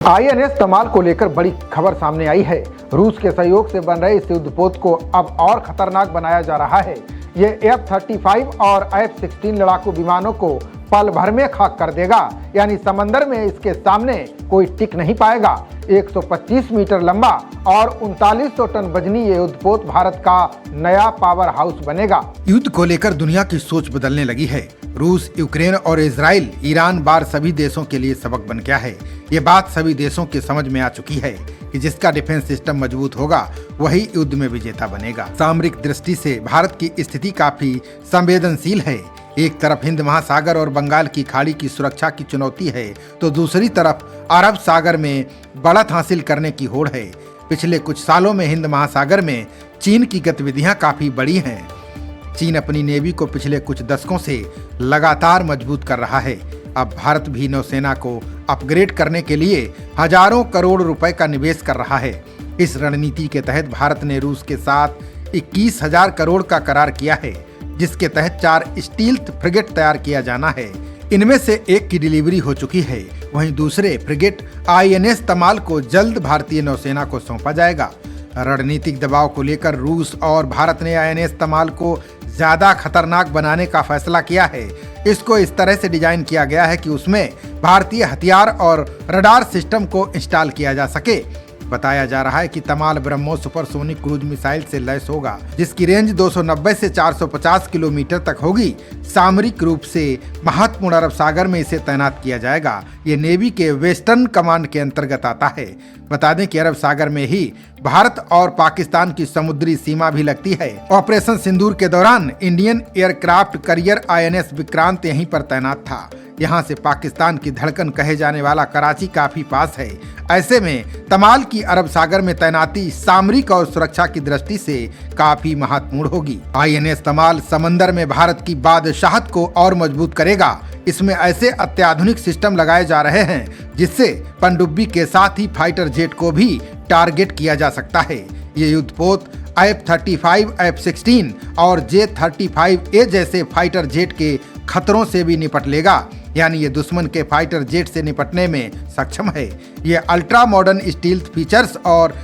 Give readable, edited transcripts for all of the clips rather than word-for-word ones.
INS तमाल को लेकर बड़ी खबर सामने आई है। रूस के सहयोग से बन रहे इस युद्धपोत को अब और खतरनाक बनाया जा रहा है। ये F-35 और F-16 लड़ाकू विमानों को पल भर में खाक कर देगा, यानी समंदर में इसके सामने कोई टिक नहीं पाएगा। 125 मीटर लंबा और 3900 टन वजनी ये युद्धपोत भारत का नया पावर हाउस बनेगा। युद्ध को लेकर दुनिया की सोच बदलने लगी है। रूस, यूक्रेन और इजराइल, ईरान बार सभी देशों के लिए सबक बन गया है। ये बात सभी देशों के समझ में आ चुकी है कि जिसका डिफेंस सिस्टम मजबूत होगा वही युद्ध में विजेता बनेगा। सामरिक दृष्टि से भारत की स्थिति काफी संवेदनशील है। एक तरफ हिंद महासागर और बंगाल की खाड़ी की सुरक्षा की चुनौती है, तो दूसरी तरफ अरब सागर में बढ़त हासिल करने की होड़ है। पिछले कुछ सालों में हिंद महासागर में चीन की गतिविधियां काफी बढ़ी हैं। चीन अपनी नेवी को पिछले कुछ दशकों से लगातार मजबूत कर रहा है। अब भारत भी नौसेना को अपग्रेड करने के लिए हजारों करोड़ रुपए का निवेश कर रहा है। इस रणनीति के तहत भारत ने रूस के साथ 21,000 करोड़ का करार किया है, जिसके तहत 4 स्टील्थ फ्रिगेट तैयार किया जाना है। इनमें से एक की डिलीवरी हो चुकी है, वहीं दूसरे फ्रिगेट आईएनएस तमाल को जल्द भारतीय नौसेना को सौंपा जाएगा। रणनीतिक दबाव को लेकर रूस और भारत ने आईएनएस तमाल को ज्यादा खतरनाक बनाने का फैसला किया है। इसको इस तरह से डिजाइन किया गया है कि उसमें भारतीय हथियार और रडार सिस्टम को इंस्टॉल किया जा सके। बताया जा रहा है कि तमाल ब्रह्मोस सुपरसोनिक क्रूज मिसाइल से लैस होगा, जिसकी रेंज 290 से 450 किलोमीटर तक होगी। सामरिक रूप से महत्वपूर्ण अरब सागर में इसे तैनात किया जाएगा। ये नेवी के वेस्टर्न कमांड के अंतर्गत आता है। बता दें कि अरब सागर में ही भारत और पाकिस्तान की समुद्री सीमा भी लगती है। ऑपरेशन सिंदूर के दौरान Indian aircraft carrier INS Vikrant यहीं पर तैनात था। यहाँ से पाकिस्तान की धड़कन कहे जाने वाला कराची काफी पास है। ऐसे में तमाल की अरब सागर में तैनाती सामरिक और सुरक्षा की दृष्टि से काफी महत्वपूर्ण होगी। आईएनएस तमाल समंदर में भारत की बादशाहत को और मजबूत करेगा। इसमें ऐसे अत्याधुनिक सिस्टम लगाए जा रहे हैं जिससे पनडुब्बी के साथ ही फाइटर जेट को भी टारगेट किया जा सकता है। ये युद्धपोत F-35, F-16 और J-35A जैसे फाइटर जेट के खतरों से भी निपट लेगा, यानी ये दुश्मन के फाइटर जेट से निपटने में सक्षम है। ये अल्ट्रा मॉडर्न स्टील्थ फीचर्स और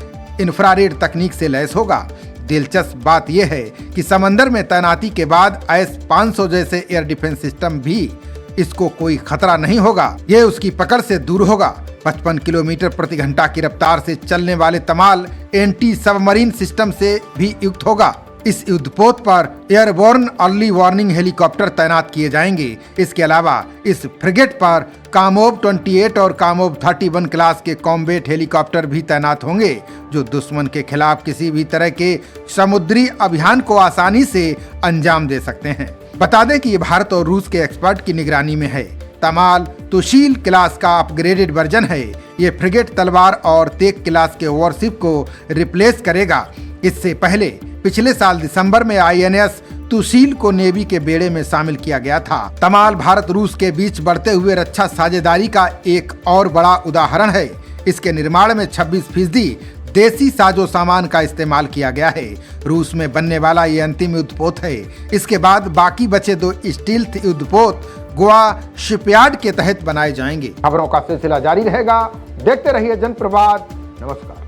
इंफ्रारेड तकनीक से लैस होगा। दिलचस्प बात यह है कि समंदर में तैनाती के बाद S-500 जैसे एयर डिफेंस सिस्टम भी इसको कोई खतरा नहीं होगा। ये उसकी पकड़ से दूर होगा। 55 किलोमीटर प्रति घंटा की रफ्तार से चलने वाले तमाल एंटी सबमरीन सिस्टम से भी युक्त होगा। इस युद्धपोत पर एयरबोर्न अर्ली वार्निंग हेलीकॉप्टर तैनात किए जाएंगे। इसके अलावा इस फ्रिगेट पर कामोव 28 और कामोव 31 क्लास के कॉम्बैट हेलीकॉप्टर भी तैनात होंगे, जो दुश्मन के खिलाफ किसी भी तरह के समुद्री अभियान को आसानी से अंजाम दे सकते हैं। बता दें कि ये भारत और रूस के एक्सपर्ट की निगरानी में है। तमाल तुशील क्लास का अपग्रेडेड वर्जन है। ये फ्रिगेट तलवार और तेग क्लास के वॉरशिप को रिप्लेस करेगा। इससे पहले पिछले साल दिसंबर में आईएनएस तुशील को नेवी के बेड़े में शामिल किया गया था। तमाल भारत रूस के बीच बढ़ते हुए रक्षा साझेदारी का एक और बड़ा उदाहरण है। इसके निर्माण में 26% देसी साजो सामान का इस्तेमाल किया गया है। रूस में बनने वाला ये अंतिम युद्धपोत है। इसके बाद बाकी बचे 2 स्टील्थ युद्धपोत गोवा शिपयार्ड के तहत बनाए जाएंगे। खबरों का सिलसिला जारी रहेगा। देखते रहिए जनप्रवाद। नमस्कार।